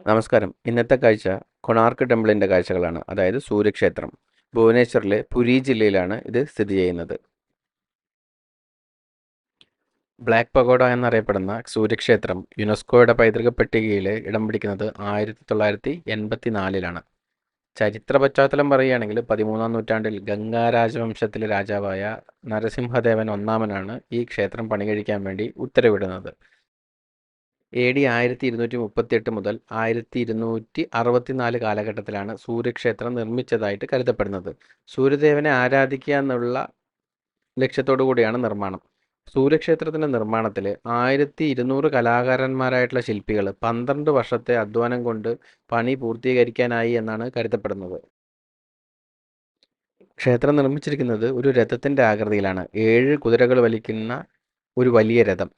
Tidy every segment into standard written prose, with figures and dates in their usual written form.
നമസ്കാരം. ഇന്നത്തെ കാഴ്ച കൊണാർക്ക് ടെമ്പിളിൻ്റെ കാഴ്ചകളാണ്. അതായത് സൂര്യക്ഷേത്രം. ഭുവനേശ്വറിലെ പുരി ജില്ലയിലാണ് ഇത് സ്ഥിതി ചെയ്യുന്നത്. ബ്ലാക്ക് പഗോഡ എന്നറിയപ്പെടുന്ന സൂര്യക്ഷേത്രം യുനെസ്കോയുടെ പൈതൃക പട്ടികയിൽ ഇടം പിടിക്കുന്നത് 1984-ലാണ്. ചരിത്ര പശ്ചാത്തലം പറയുകയാണെങ്കിൽ 13-ാം നൂറ്റാണ്ടിൽ ഗംഗാ രാജവംശത്തിലെ രാജാവായ നരസിംഹദേവൻ ഒന്നാമനാണ് ഈ ക്ഷേത്രം പണികഴിക്കാൻ വേണ്ടി ഉത്തരവിടുന്നത്. AD 1238 മുതൽ 1264 കാലഘട്ടത്തിലാണ് സൂര്യക്ഷേത്രം നിർമ്മിച്ചതായിട്ട് കരുതപ്പെടുന്നത്. സൂര്യദേവനെ ആരാധിക്കുക എന്നുള്ള ലക്ഷ്യത്തോടു കൂടിയാണ് നിർമ്മാണം. സൂര്യക്ഷേത്രത്തിൻ്റെ നിർമ്മാണത്തിൽ 1200 കലാകാരന്മാരായിട്ടുള്ള ശില്പികൾ 12 വർഷത്തെ അധ്വാനം കൊണ്ട് പണി പൂർത്തീകരിക്കാനായി എന്നാണ് കരുതപ്പെടുന്നത്. ക്ഷേത്രം നിർമ്മിച്ചിരിക്കുന്നത് ഒരു രഥത്തിൻ്റെ ആകൃതിയിലാണ്. 7 കുതിരകൾ വലിക്കുന്ന ഒരു വലിയ രഥം.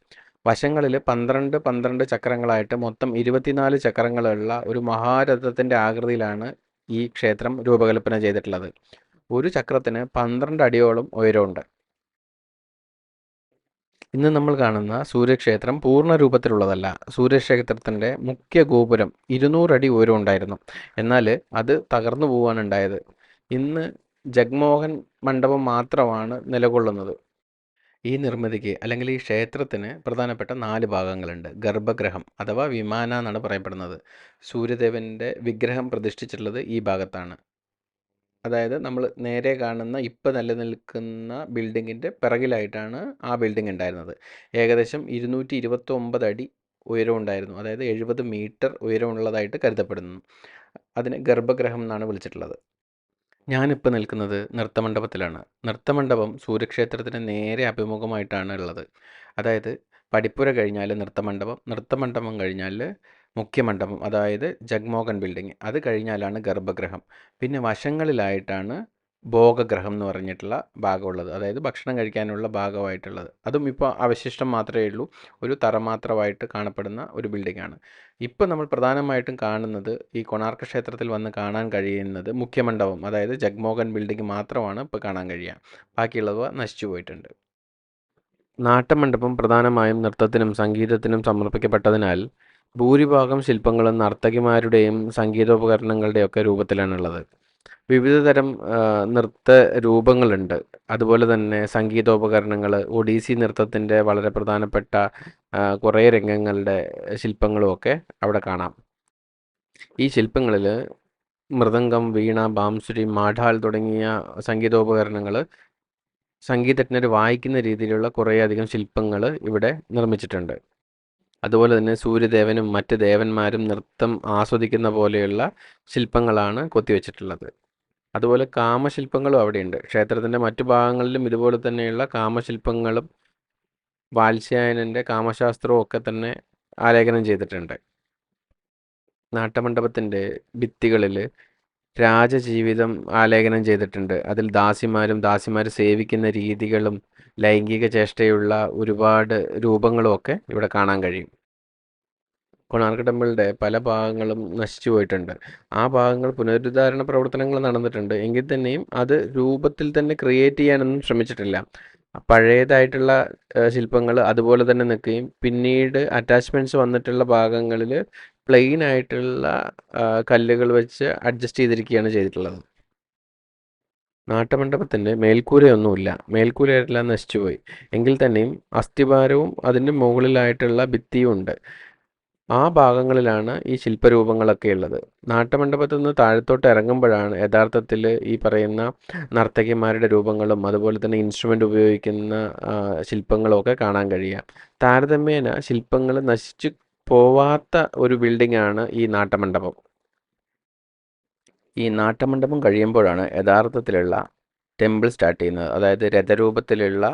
വശങ്ങളിൽ 12 ചക്രങ്ങളായിട്ട് മൊത്തം 24 ചക്രങ്ങളുള്ള ഒരു മഹാരഥത്തിൻ്റെ ആകൃതിയിലാണ് ഈ ക്ഷേത്രം രൂപകൽപ്പന ചെയ്തിട്ടുള്ളത്. ഒരു ചക്രത്തിന് 12 അടിയോളം ഉയരമുണ്ട്. ഇന്ന് നമ്മൾ കാണുന്ന സൂര്യക്ഷേത്രം പൂർണ്ണ രൂപത്തിലുള്ളതല്ല. സൂര്യക്ഷേത്രത്തിൻ്റെ മുഖ്യ ഗോപുരം 200 അടി ഉയരം ഉണ്ടായിരുന്നു. എന്നാൽ അത് തകർന്നു പോവാണ് ഉണ്ടായത്. ഇന്ന് ജഗ്മോഹൻ മണ്ഡപം മാത്രമാണ് നിലകൊള്ളുന്നത്. ഈ നിർമ്മിതിക്ക് അല്ലെങ്കിൽ ഈ ക്ഷേത്രത്തിന് പ്രധാനപ്പെട്ട 4 ഭാഗങ്ങളുണ്ട്. ഗർഭഗൃഹം അഥവാ വിമാന എന്നാണ് പറയപ്പെടുന്നത്. സൂര്യദേവൻ്റെ വിഗ്രഹം പ്രതിഷ്ഠിച്ചിട്ടുള്ളത് ഈ ഭാഗത്താണ്. അതായത് നമ്മൾ നേരെ കാണുന്ന ഇപ്പം നിലനിൽക്കുന്ന ബിൽഡിങ്ങിൻ്റെ പിറകിലായിട്ടാണ് ആ ബിൽഡിംഗ് ഉണ്ടായിരുന്നത്. ഏകദേശം 229 അടി ഉയരം ഉണ്ടായിരുന്നു. അതായത് 70 മീറ്റർ ഉയരമുള്ളതായിട്ട് കരുതപ്പെടുന്നു. അതിന് ഗർഭഗൃഹം എന്നാണ് വിളിച്ചിട്ടുള്ളത്. ഞാനിപ്പോൾ നിൽക്കുന്നത് നൃത്തമണ്ഡപത്തിലാണ്. നൃത്തമണ്ഡപം സൂര്യക്ഷേത്രത്തിന് നേരെ അഭിമുഖമായിട്ടാണ് ഉള്ളത്. അതായത് പടിപ്പുര കഴിഞ്ഞാൽ നൃത്തമണ്ഡപം, നൃത്തമണ്ഡപം കഴിഞ്ഞാൽ മുഖ്യമണ്ഡപം, അതായത് ജഗ്മോഹൻ ബിൽഡിംഗ്, അത് കഴിഞ്ഞാലാണ് ഗർഭഗൃഹം. പിന്നെ വശങ്ങളിലായിട്ടാണ് ഭോഗഗ്രഹം എന്ന് പറഞ്ഞിട്ടുള്ള ഭാഗമുള്ളത്. അതായത് ഭക്ഷണം കഴിക്കാനുള്ള ഭാഗമായിട്ടുള്ളത്. അതും ഇപ്പോൾ അവശിഷ്ടം മാത്രമേ ഉള്ളൂ. ഒരു തറ മാത്രമായിട്ട് കാണപ്പെടുന്ന ഒരു ബിൽഡിംഗാണ്. ഇപ്പോൾ നമ്മൾ പ്രധാനമായിട്ടും കാണുന്നത് ഈ കൊണാർക്ക് ക്ഷേത്രത്തിൽ വന്ന് കാണാൻ കഴിയുന്നത് മുഖ്യമണ്ഡപം, അതായത് ജഗ്മോഹൻ ബിൽഡിംഗ് മാത്രമാണ് ഇപ്പോൾ കാണാൻ കഴിയുക. ബാക്കിയുള്ളവ നശിച്ചു പോയിട്ടുണ്ട്. നാട്ടമണ്ഡപം പ്രധാനമായും നൃത്തത്തിനും സംഗീതത്തിനും സമർപ്പിക്കപ്പെട്ടതിനാൽ ഭൂരിഭാഗം ശില്പങ്ങളും നർത്തകിമാരുടെയും സംഗീതോപകരണങ്ങളുടെയൊക്കെ രൂപത്തിലാണുള്ളത്. വിവിധതരം നൃത്ത രൂപങ്ങളുണ്ട്. അതുപോലെ തന്നെ സംഗീതോപകരണങ്ങൾ, ഒഡീസി നൃത്തത്തിൻ്റെ വളരെ പ്രധാനപ്പെട്ട കുറേ രംഗങ്ങളുടെ ശില്പങ്ങളുമൊക്കെ അവിടെ കാണാം. ഈ ശില്പങ്ങളിൽ മൃദംഗം, വീണ, ബാംസുരി, മാഢാൽ തുടങ്ങിയ സംഗീതോപകരണങ്ങൾ സംഗീതജ്ഞർ വായിക്കുന്ന രീതിയിലുള്ള കുറേയധികം ശില്പങ്ങൾ ഇവിടെ നിർമ്മിച്ചിട്ടുണ്ട്. അതുപോലെ തന്നെ സൂര്യദേവനും മറ്റ് ദേവന്മാരും നൃത്തം ആസ്വദിക്കുന്ന പോലെയുള്ള ശില്പങ്ങളാണ് കൊത്തിവെച്ചിട്ടുള്ളത്. അതുപോലെ കാമശില്പങ്ങളും അവിടെയുണ്ട്. ക്ഷേത്രത്തിൻ്റെ മറ്റു ഭാഗങ്ങളിലും ഇതുപോലെ തന്നെയുള്ള കാമശില്പങ്ങളും വാത്സ്യായനൻ്റെ കാമശാസ്ത്രവും ഒക്കെ തന്നെ ആലേഖനം ചെയ്തിട്ടുണ്ട്. നാട്ടമണ്ഡപത്തിൻ്റെ ഭിത്തികളിൽ രാജജീവിതം ആലേഖനം ചെയ്തിട്ടുണ്ട്. അതിൽ ദാസിമാർ സേവിക്കുന്ന രീതികളും ലൈംഗിക ചേഷ്ടയുള്ള ഒരുപാട് രൂപങ്ങളും ഒക്കെ ഇവിടെ കാണാൻ കഴിയും. കൊണാർക്ക് ടെമ്പിളിൻ്റെ പല ഭാഗങ്ങളും നശിച്ചു പോയിട്ടുണ്ട്. ആ ഭാഗങ്ങൾ പുനരുദ്ധാരണ പ്രവർത്തനങ്ങൾ നടന്നിട്ടുണ്ട്. എങ്കിൽ തന്നെയും അത് രൂപത്തിൽ തന്നെ ക്രിയേറ്റ് ചെയ്യാനൊന്നും ശ്രമിച്ചിട്ടില്ല. പഴയതായിട്ടുള്ള ശില്പങ്ങൾ അതുപോലെ തന്നെ നിൽക്കുകയും പിന്നീട് അറ്റാച്ച്മെൻറ്റ്സ് വന്നിട്ടുള്ള ഭാഗങ്ങളിൽ പ്ലെയിൻ ആയിട്ടുള്ള കല്ലുകൾ വെച്ച് അഡ്ജസ്റ്റ് ചെയ്തിരിക്കുകയാണ് ചെയ്തിട്ടുള്ളത്. നാട്ടമണ്ഡപത്തിൻ്റെ മേൽക്കൂരയൊന്നുമില്ല. മേൽക്കൂരയെല്ലാം നശിച്ചുപോയി. എങ്കിൽ തന്നെയും അസ്ഥിഭാരവും അതിൻ്റെ മുകളിലായിട്ടുള്ള ഭിത്തിയും ഉണ്ട്. ആ ഭാഗങ്ങളിലാണ് ഈ ശില്പരൂപങ്ങളൊക്കെ ഉള്ളത്. നാട്ടമണ്ഡപത്തിൽ നിന്ന് താഴത്തോട്ട് ഇറങ്ങുമ്പോഴാണ് യഥാർത്ഥത്തിൽ ഈ പറയുന്ന നർത്തകിമാരുടെ രൂപങ്ങളും അതുപോലെ തന്നെ ഇൻസ്ട്രുമെൻ്റ് ഉപയോഗിക്കുന്ന ശില്പങ്ങളും ഒക്കെ കാണാൻ കഴിയുക. താരതമ്യേന ശില്പങ്ങൾ നശിച്ചു പോവാത്ത ഒരു ബിൽഡിംഗാണ് ഈ നാട്ടമണ്ഡപം. ഈ നാട്ടമണ്ഡപം കഴിയുമ്പോഴാണ് യഥാർത്ഥത്തിലുള്ള ടെമ്പിൾ സ്റ്റാർട്ട് ചെയ്യുന്നത്. അതായത് രഥരൂപത്തിലുള്ള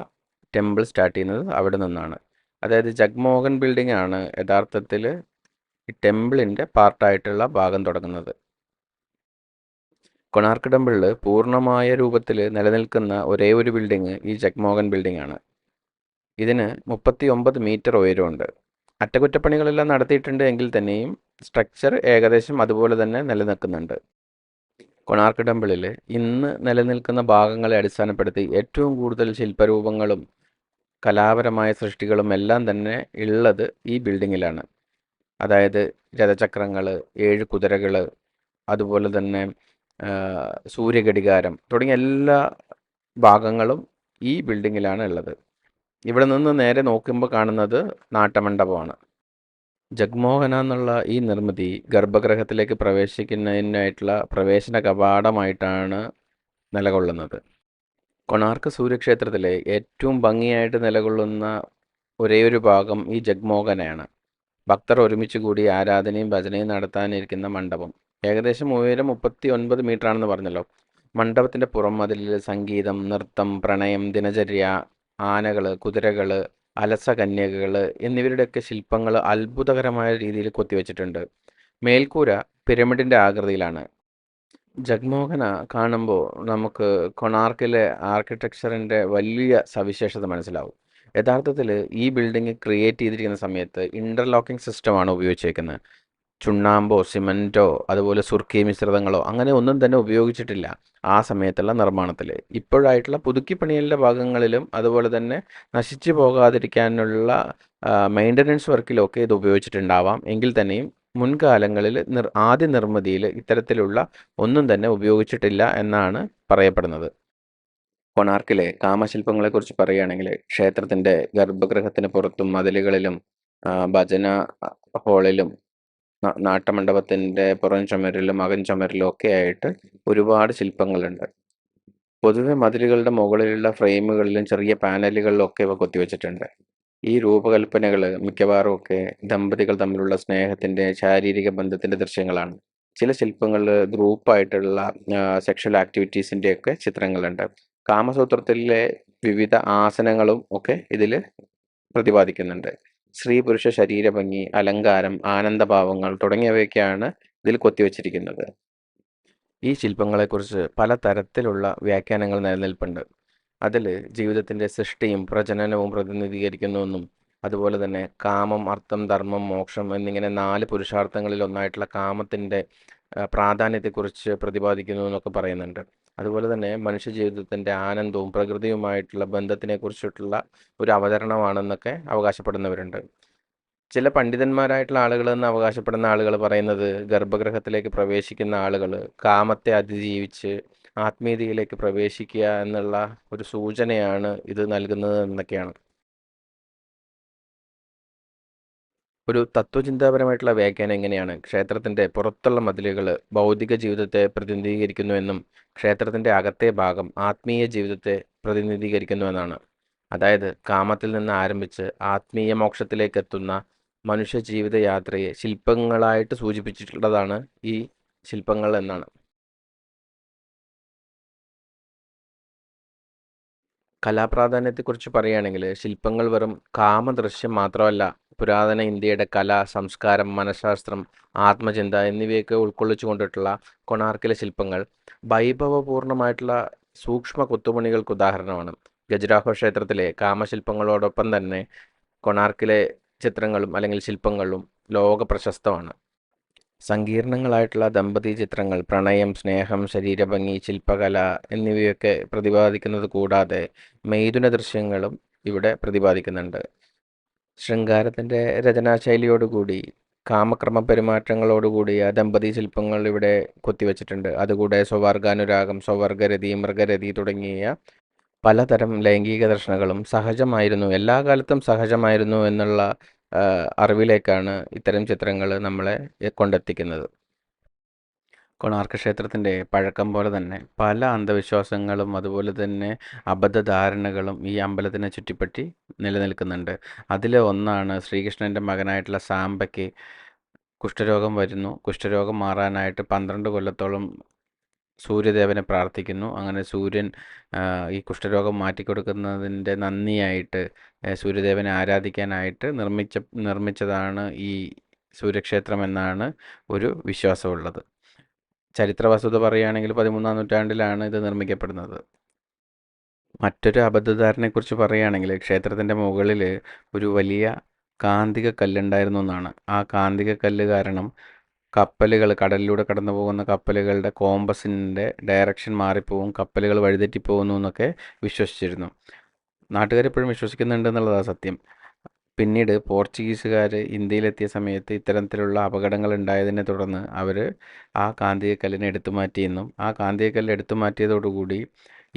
ടെമ്പിൾ സ്റ്റാർട്ട് ചെയ്യുന്നത് അവിടെ നിന്നാണ്. അതായത് ജഗ്മോഹൻ ബിൽഡിംഗ് ആണ് യഥാർത്ഥത്തിൽ ഈ ടെമ്പിളിൻ്റെ പാർട്ടായിട്ടുള്ള ഭാഗം തുടങ്ങുന്നത്. കൊണാർക്ക് ടെമ്പിളിൽ പൂർണ്ണമായ രൂപത്തിൽ നിലനിൽക്കുന്ന ഒരേ ഒരു ബിൽഡിംഗ് ഈ ജഗ്മോഹൻ ബിൽഡിംഗ് ആണ്. ഇതിന് 39 മീറ്റർ ഉയരമുണ്ട്. അറ്റകുറ്റപ്പണികളെല്ലാം നടത്തിയിട്ടുണ്ട് എങ്കിൽ തന്നെയും സ്ട്രക്ചർ ഏകദേശം അതുപോലെ തന്നെ നിലനിൽക്കുന്നുണ്ട്. കൊണാർക്ക് ടെമ്പിളിൽ ഇന്ന് നിലനിൽക്കുന്ന ഭാഗങ്ങളെ അടിസ്ഥാനപ്പെടുത്തി ഏറ്റവും കൂടുതൽ ശില്പരൂപങ്ങളും കലാപരമായ സൃഷ്ടികളും എല്ലാം തന്നെ ഉള്ളത് ഈ ബിൽഡിങ്ങിലാണ്. അതായത് രഥചക്രങ്ങൾ, 7 കുതിരകൾ, അതുപോലെ തന്നെ സൂര്യഘടികാരം തുടങ്ങിയ എല്ലാ ഭാഗങ്ങളും ഈ ബിൽഡിങ്ങിലാണ് ഉള്ളത്. ഇവിടെ നിന്ന് നേരെ നോക്കുമ്പോൾ കാണുന്നത് നാട്ടമണ്ഡപമാണ്. ജഗ്മോഹന എന്നുള്ള ഈ നിർമ്മിതി ഗർഭഗൃഹത്തിലേക്ക് പ്രവേശിക്കുന്നതിനായിട്ടുള്ള പ്രവേശന കവാടമായിട്ടാണ് നിലകൊള്ളുന്നത്. കൊണാർക്ക് സൂര്യക്ഷേത്രത്തിലെ ഏറ്റവും ഭംഗിയായിട്ട് നിലകൊള്ളുന്ന ഒരേയൊരു ഭാഗം ഈ ജഗ്മോഹനയാണ്. ഭക്തർ ഒരുമിച്ച് കൂടി ആരാധനയും ഭജനയും നടത്താനിരിക്കുന്ന മണ്ഡപം. ഏകദേശം ഉയരം 39 മീറ്റർ ആണെന്ന് പറഞ്ഞല്ലോ. മണ്ഡപത്തിൻ്റെ പുറം മതിലിൽ സംഗീതം, നൃത്തം, പ്രണയം, ദിനചര്യ, ആനകൾ, കുതിരകൾ, അലസകന്യകകൾ എന്നിവരുടെയൊക്കെ ശില്പങ്ങൾ അത്ഭുതകരമായ രീതിയിൽ കൊത്തിവെച്ചിട്ടുണ്ട്. മേൽക്കൂര പിരമിഡിൻ്റെ ആകൃതിയിലാണ്. ജഗ്മോഹന കാണുമ്പോൾ നമുക്ക് കൊണാർക്കിലെ ആർക്കിടെക്ചറിൻ്റെ വലിയ സവിശേഷത മനസ്സിലാവും. യഥാർത്ഥത്തിൽ ഈ ബിൽഡിംഗ് ക്രിയേറ്റ് ചെയ്തിരിക്കുന്ന സമയത്ത് ഇൻ്റർലോക്കിംഗ് സിസ്റ്റമാണ് ഉപയോഗിച്ചേക്കുന്നത്. ചുണ്ണാമ്പോ, സിമൻറ്റോ, അതുപോലെ സുർക്കി മിശ്രിതങ്ങളോ അങ്ങനെ ഒന്നും തന്നെ ഉപയോഗിച്ചിട്ടില്ല ആ സമയത്തുള്ള നിർമ്മാണത്തിൽ. ഇപ്പോഴായിട്ടുള്ള പുതുക്കിപ്പണിയലിൻ്റെ ഭാഗങ്ങളിലും അതുപോലെ തന്നെ നശിച്ചു പോകാതിരിക്കാനുള്ള മെയിൻ്റനൻസ് വർക്കിലൊക്കെ ഇത് ഉപയോഗിച്ചിട്ടുണ്ടാവാം. എങ്കിൽ തന്നെയും മുൻകാലങ്ങളിൽ ആദ്യ നിർമ്മിതിയിൽ ഇത്തരത്തിലുള്ള ഒന്നും തന്നെ ഉപയോഗിച്ചിട്ടില്ല എന്നാണ് പറയപ്പെടുന്നത്. കൊണാർക്കിലെ കാമശില്പങ്ങളെക്കുറിച്ച് പറയുകയാണെങ്കിൽ ക്ഷേത്രത്തിൻ്റെ ഗർഭഗൃഹത്തിന് പുറത്തും മതിലുകളിലും ഭജന ഹാളിലും നാട്ടമണ്ഡപത്തിൻ്റെ പുറം ചുമരിലും അകം ചുമരിലും ഒക്കെ ആയിട്ട് ഒരുപാട് ശില്പങ്ങളുണ്ട്. പൊതുവെ മതിലുകളുടെ മുകളിലുള്ള ഫ്രെയിമുകളിലും ചെറിയ പാനലുകളിലും ഒക്കെ ഇവ കൊത്തിവെച്ചിട്ടുണ്ട്. ഈ രൂപകൽപ്പനകൾ മിക്കവാറും ഒക്കെ ദമ്പതികൾ തമ്മിലുള്ള സ്നേഹത്തിൻ്റെ, ശാരീരിക ബന്ധത്തിൻ്റെ ദൃശ്യങ്ങളാണ്. ചില ശില്പങ്ങളിൽ ഗ്രൂപ്പായിട്ടുള്ള സെക്ഷൽ ആക്ടിവിറ്റീസിൻ്റെ ഒക്കെ ചിത്രങ്ങളുണ്ട്. കാമസൂത്രത്തിലെ വിവിധ ആസനങ്ങളും ഒക്കെ ഇതിൽ പ്രതിപാദിക്കുന്നുണ്ട്. സ്ത്രീ പുരുഷ ശരീരഭംഗി, അലങ്കാരം, ആനന്ദഭാവങ്ങൾ തുടങ്ങിയവയൊക്കെയാണ് ഇതിൽ കൊത്തിവെച്ചിരിക്കുന്നത്. ഈ ശില്പങ്ങളെക്കുറിച്ച് പല തരത്തിലുള്ള വ്യാഖ്യാനങ്ങൾ നിലനിൽപ്പുണ്ട്. അതിൽ ജീവിതത്തിൻ്റെ സൃഷ്ടിയും പ്രജനനവും പ്രതിനിധീകരിക്കുന്നുവെന്നും അതുപോലെ തന്നെ കാമം, അർത്ഥം, ധർമ്മം, മോക്ഷം എന്നിങ്ങനെ 4 പുരുഷാർത്ഥങ്ങളിൽ ഒന്നായിട്ടുള്ള കാമത്തിൻ്റെ പ്രാധാന്യത്തെക്കുറിച്ച് പ്രതിപാദിക്കുന്നു എന്നൊക്കെ പറയുന്നുണ്ട്. അതുപോലെ തന്നെ മനുഷ്യ ജീവിതത്തിൻ്റെ ആനന്ദവും പ്രകൃതിയുമായിട്ടുള്ള ബന്ധത്തിനെക്കുറിച്ചിട്ടുള്ള ഒരു അവതരണമാണെന്നൊക്കെ അവകാശപ്പെടുന്നവരുണ്ട്. ചില പണ്ഡിതന്മാരായിട്ടുള്ള ആളുകൾ എന്ന് അവകാശപ്പെടുന്ന ആളുകൾ പറയുന്നത് ഗർഭഗൃഹത്തിലേക്ക് പ്രവേശിക്കുന്ന ആളുകൾ കാമത്തെ അതിജീവിച്ച് ആത്മീയതയിലേക്ക് പ്രവേശിക്കുക എന്നുള്ള ഒരു സൂചനയാണ് ഇത് നൽകുന്നത് എന്നൊക്കെയാണ്. ഒരു തത്വചിന്താപരമായിട്ടുള്ള വ്യാഖ്യാനം എങ്ങനെയാണ് ക്ഷേത്രത്തിൻ്റെ പുറത്തുള്ള മതിലുകൾ ഭൗതിക ജീവിതത്തെ പ്രതിനിധീകരിക്കുന്നുവെന്നും ക്ഷേത്രത്തിൻ്റെ അകത്തെ ഭാഗം ആത്മീയ ജീവിതത്തെ പ്രതിനിധീകരിക്കുന്നുവെന്നാണ്. അതായത് കാമത്തിൽ നിന്ന് ആരംഭിച്ച് ആത്മീയ മോക്ഷത്തിലേക്ക് എത്തുന്ന മനുഷ്യ ജീവിതയാത്രയെ ശില്പങ്ങളായിട്ട് സൂചിപ്പിച്ചിട്ടുള്ളതാണ് ഈ ശില്പങ്ങൾ എന്നാണ്. കലാപ്രാധാന്യത്തെക്കുറിച്ച് പറയുകയാണെങ്കിൽ ശില്പങ്ങൾ വെറും കാമദൃശ്യം മാത്രമല്ല, പുരാതന ഇന്ത്യയുടെ കല, സംസ്കാരം, മനഃശാസ്ത്രം, ആത്മചിന്ത എന്നിവയൊക്കെ ഉൾക്കൊള്ളിച്ചു കൊണ്ടിട്ടുള്ള കൊണാർക്കിലെ ശില്പങ്ങൾ വൈഭവപൂർണമായിട്ടുള്ള സൂക്ഷ്മ കൊത്തുപണികൾക്ക് ഉദാഹരണമാണ്. ഖജുരാഹോ ക്ഷേത്രത്തിലെ കാമശില്പങ്ങളോടൊപ്പം തന്നെ കൊണാർക്കിലെ ചിത്രങ്ങളും അല്ലെങ്കിൽ ശില്പങ്ങളും ലോക പ്രശസ്തമാണ്. സങ്കീർണങ്ങളായിട്ടുള്ള ദമ്പതി ചിത്രങ്ങൾ, പ്രണയം, സ്നേഹം, ശരീരഭംഗി, ശില്പകല എന്നിവയൊക്കെ പ്രതിപാദിക്കുന്നത് കൂടാതെ മെയ്തുന ദൃശ്യങ്ങളും ഇവിടെ പ്രതിപാദിക്കുന്നുണ്ട്. ശൃംഗാരത്തിൻ്റെ രചനാശൈലിയോടുകൂടി കാമക്രമ പെരുമാറ്റങ്ങളോടുകൂടിയ ദമ്പതി ശില്പങ്ങൾ ഇവിടെ കൊത്തിവെച്ചിട്ടുണ്ട്. അതുകൂടെ സ്വവർഗാനുരാഗം, സ്വവർഗരതി, മൃഗരതി തുടങ്ങിയ പലതരം ലൈംഗിക ദർശനങ്ങളും സഹജമായിരുന്നു, എല്ലാ കാലത്തും സഹജമായിരുന്നു എന്നുള്ള അറിവിലേക്കാണ് ഇത്തരം ചിത്രങ്ങൾ നമ്മളെ കൊണ്ടെത്തിക്കുന്നത്. കൊണാർക്ക് ക്ഷേത്രത്തിൻ്റെ പഴക്കം പോലെ തന്നെ പല അന്ധവിശ്വാസങ്ങളും അതുപോലെ തന്നെ അബദ്ധധാരണകളും ഈ അമ്പലത്തിനെ ചുറ്റിപ്പറ്റി നിലനിൽക്കുന്നുണ്ട്. അതിൽ ഒന്നാണ് ശ്രീകൃഷ്ണൻ്റെ മകനായിട്ടുള്ള സാംബയ്ക്ക് കുഷ്ഠരോഗം വരുന്നു. കുഷ്ഠരോഗം മാറാനായിട്ട് 12 കൊല്ലത്തോളം സൂര്യദേവനെ പ്രാർത്ഥിക്കുന്നു. അങ്ങനെ സൂര്യൻ ഈ കുഷ്ഠരോഗം മാറ്റിക്കൊടുക്കുന്നതിൻ്റെ നന്ദിയായിട്ട് സൂര്യദേവനെ ആരാധിക്കാനായിട്ട് നിർമ്മിച്ചതാണ് ഈ സൂര്യക്ഷേത്രം എന്നാണ് ഒരു വിശ്വാസമുള്ളത്. ചരിത്ര വസ്തുത പറയുകയാണെങ്കിൽ 13-ാം നൂറ്റാണ്ടിലാണ് ഇത് നിർമ്മിക്കപ്പെടുന്നത്. മറ്റൊരു അബദ്ധധാരണയെക്കുറിച്ച് പറയുകയാണെങ്കിൽ ക്ഷേത്രത്തിൻ്റെ മുകളിൽ ഒരു വലിയ കാന്തിക കല്ലുണ്ടായിരുന്നു എന്നാണ്. ആ കാന്തിക കല്ല് കാരണം കപ്പലുകൾ, കടലിലൂടെ കടന്നു പോകുന്ന കപ്പലുകളുടെ കോമ്പസിൻ്റെ ഡയറക്ഷൻ മാറിപ്പോവും, കപ്പലുകൾ വഴിതെറ്റിപ്പോകുന്നു എന്നൊക്കെ വിശ്വസിച്ചിരുന്നു. നാട്ടുകാരെപ്പോഴും വിശ്വസിക്കുന്നുണ്ട് എന്നുള്ളതാണ് സത്യം. പിന്നീട് പോർച്ചുഗീസുകാർ ഇന്ത്യയിലെത്തിയ സമയത്ത് ഇത്തരത്തിലുള്ള അപകടങ്ങൾ ഉണ്ടായതിനെ തുടർന്ന് അവർ ആ കാന്തികക്കല്ലിനെ എടുത്തു മാറ്റിയെന്നും ആ കാന്തികക്കല്ല് എടുത്തു മാറ്റിയതോടുകൂടി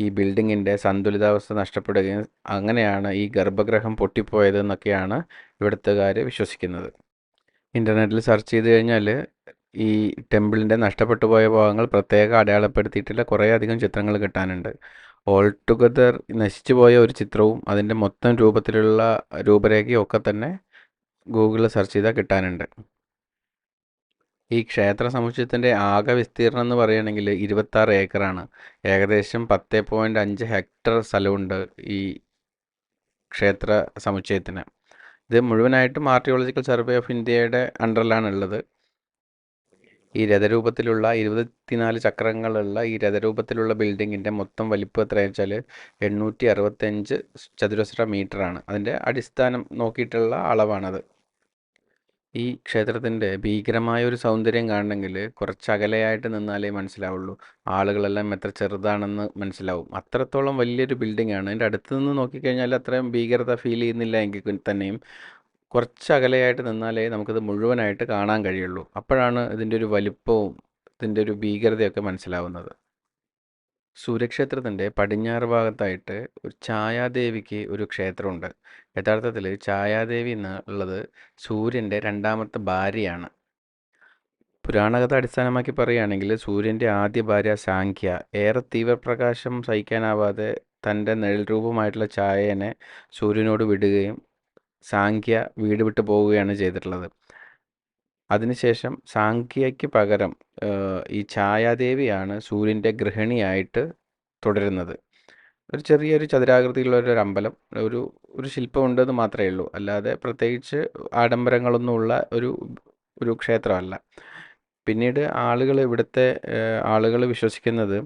ഈ ബിൽഡിങ്ങിൻ്റെ സന്തുലിതാവസ്ഥ നഷ്ടപ്പെടുകയും അങ്ങനെയാണ് ഈ ഗർഭഗൃഹം പൊട്ടിപ്പോയതെന്നൊക്കെയാണ് ഇവിടുത്തുകാർ വിശ്വസിക്കുന്നത്. ഇൻ്റർനെറ്റിൽ സെർച്ച് ചെയ്ത് കഴിഞ്ഞാൽ ഈ ടെമ്പിളിൻ്റെ നഷ്ടപ്പെട്ടു പോയ ഭാഗങ്ങൾ പ്രത്യേകം അടയാളപ്പെടുത്തിയിട്ടുള്ള കുറേയധികം ചിത്രങ്ങൾ കിട്ടാനുണ്ട്. ഓൾ ടുഗദർ നശിച്ചു പോയ ഒരു ചിത്രവും അതിൻ്റെ മൊത്തം രൂപത്തിലുള്ള രൂപരേഖയും ഒക്കെ തന്നെ ഗൂഗിളിൽ സെർച്ച് ചെയ്താൽ കിട്ടാനുണ്ട്. ഈ ക്ഷേത്ര സമുച്ചയത്തിൻ്റെ ആകെ വിസ്തീർണം എന്ന് പറയുകയാണെങ്കിൽ 26 ഏക്കറാണ്. ഏകദേശം 10.5 ഹെക്ടർ സ്ഥലമുണ്ട് ഈ ക്ഷേത്ര സമുച്ചയത്തിന്. ഇത് മുഴുവനായിട്ടും ആർക്കിയോളജിക്കൽ സർവേ ഓഫ് ഇന്ത്യയുടെ അണ്ടറിലാണ് ഉള്ളത്. ഈ രഥരൂപത്തിലുള്ള 24 ചക്രങ്ങളുള്ള ഈ രഥരൂപത്തിലുള്ള ബിൽഡിങ്ങിൻ്റെ മൊത്തം വലിപ്പം എത്രയാണെന്ന് വെച്ചാൽ 865 ചതുരശ്ര മീറ്ററാണ്. അതിൻ്റെ അടിസ്ഥാനം നോക്കിയിട്ടുള്ള അളവാണത്. ഈ ക്ഷേത്രത്തിൻ്റെ ഭീകരമായ ഒരു സൗന്ദര്യം കാണണമെങ്കിൽ കുറച്ച് അകലെയായിട്ട് നിന്നാലേ മനസ്സിലാവുള്ളൂ. ആളുകളെല്ലാം എത്ര ചെറുതാണെന്ന് മനസ്സിലാവും. അത്രത്തോളം വലിയൊരു ബിൽഡിംഗ് ആണ്. അതിൻ്റെ അടുത്ത് നിന്ന് നോക്കിക്കഴിഞ്ഞാൽ അത്രയും ഭീകരത ഫീൽ ചെയ്യുന്നില്ല എങ്കിൽ തന്നെയും കുറച്ച് അകലെയായിട്ട് നിന്നാലേ നമുക്കിത് മുഴുവനായിട്ട് കാണാൻ കഴിയുള്ളൂ. അപ്പോഴാണ് ഇതിൻ്റെ ഒരു വലിപ്പവും ഇതിൻ്റെ ഒരു ഭീകരതയൊക്കെ മനസ്സിലാവുന്നത്. സൂര്യക്ഷേത്രത്തിൻ്റെ പടിഞ്ഞാറ് ഭാഗത്തായിട്ട് ഒരു ഛായാദേവിക്ക് ഒരു ക്ഷേത്രമുണ്ട്. യഥാർത്ഥത്തിൽ ഛായാദേവി എന്നുള്ളത് സൂര്യൻ്റെ രണ്ടാമത്തെ ഭാര്യയാണ്. പുരാണകഥ അടിസ്ഥാനമാക്കി പറയുകയാണെങ്കിൽ സൂര്യൻ്റെ ആദ്യ ഭാര്യ സാംഖ്യ ഏറെ തീവ്രപ്രകാശം സഹിക്കാനാവാതെ തൻ്റെ നിഴൽ രൂപമായിട്ടുള്ള ഛായേനെ സൂര്യനോട് വിടുകയും സാംഖ്യ വീട് വിട്ട് പോവുകയാണ് ചെയ്തിട്ടുള്ളത്. അതിനുശേഷം സാംഖ്യയ്ക്ക് പകരം ഈ ഛായാദേവിയാണ് സൂര്യൻ്റെ ഗൃഹിണിയായിട്ട് തുടരുന്നത്. ഒരു ചെറിയൊരു ചതുരാകൃതിയിലുള്ള ഒരു അമ്പലം, ഒരു ശില്പം ഉണ്ടെന്ന് മാത്രമേ ഉള്ളൂ. അല്ലാതെ പ്രത്യേകിച്ച് ആഡംബരങ്ങളൊന്നുമുള്ള ഒരു ക്ഷേത്രമല്ല. പിന്നീട് ഇവിടുത്തെ ആളുകൾ വിശ്വസിക്കുന്നത്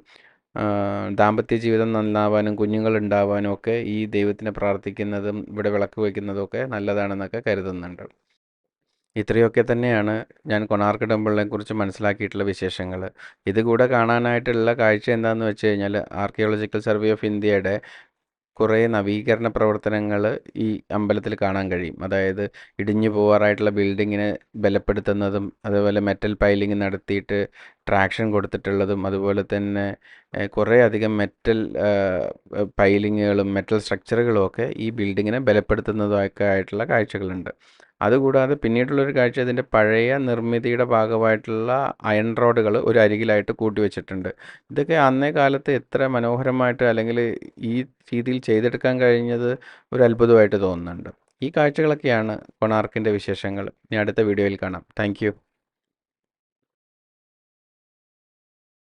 ദാമ്പത്യ ജീവിതം നന്നാവാനും കുഞ്ഞുങ്ങൾ ഉണ്ടാവാനും ഒക്കെ ഈ ദൈവത്തിനെ പ്രാർത്ഥിക്കുന്നതും ഇവിടെ വിളക്ക് വയ്ക്കുന്നതും ഒക്കെ നല്ലതാണെന്നൊക്കെ കരുതുന്നുണ്ട്. ഇത്രയൊക്കെ തന്നെയാണ് ഞാൻ കൊണാർക്ക് ടെമ്പിളിനെ കുറിച്ച് മനസ്സിലാക്കിയിട്ടുള്ള വിശേഷങ്ങൾ. ഇതുകൂടെ കാണാനായിട്ടുള്ള കാഴ്ച എന്താണെന്ന് വെച്ച് കഴിഞ്ഞാൽ ആർക്കിയോളജിക്കൽ സർവേ ഓഫ് ഇന്ത്യയുടെ കുറേ നവീകരണ പ്രവർത്തനങ്ങൾ ഈ അമ്പലത്തിൽ കാണാൻ കഴിയും. അതായത് ഇടിഞ്ഞു പോവാറായിട്ടുള്ള ബിൽഡിങ്ങിനെ ബലപ്പെടുത്തുന്നതും അതുപോലെ മെറ്റൽ പൈലിംഗ് നടത്തിയിട്ട് ട്രാക്ഷൻ കൊടുത്തിട്ടുള്ളതും അതുപോലെ തന്നെ കുറേ അധികം മെറ്റൽ പൈലിങ്ങുകളും മെറ്റൽ സ്ട്രക്ചറുകളും ഒക്കെ ഈ ബിൽഡിങ്ങിനെ ബലപ്പെടുത്തുന്നതൊക്കെ ആയിട്ടുള്ള കാഴ്ചകളുണ്ട്. അതുകൂടാതെ പിന്നീടുള്ളൊരു കാഴ്ച ഇതിൻ്റെ പഴയ നിർമ്മിതിയുടെ ഭാഗമായിട്ടുള്ള അയൺ റോഡുകൾ ഒരു അരികിലായിട്ട് കൂട്ടിവെച്ചിട്ടുണ്ട്. ഇതൊക്കെ അന്നേ കാലത്ത് എത്ര മനോഹരമായിട്ട് അല്ലെങ്കിൽ ഈ രീതിയിൽ ചെയ്തെടുക്കാൻ കഴിഞ്ഞത് ഒരു അത്ഭുതമായിട്ട് തോന്നുന്നുണ്ട്. ഈ കാഴ്ചകളൊക്കെയാണ് കൊണാർക്കിൻ്റെ വിശേഷങ്ങൾ. ഇനി അടുത്ത വീഡിയോയിൽ കാണാം. Thank you.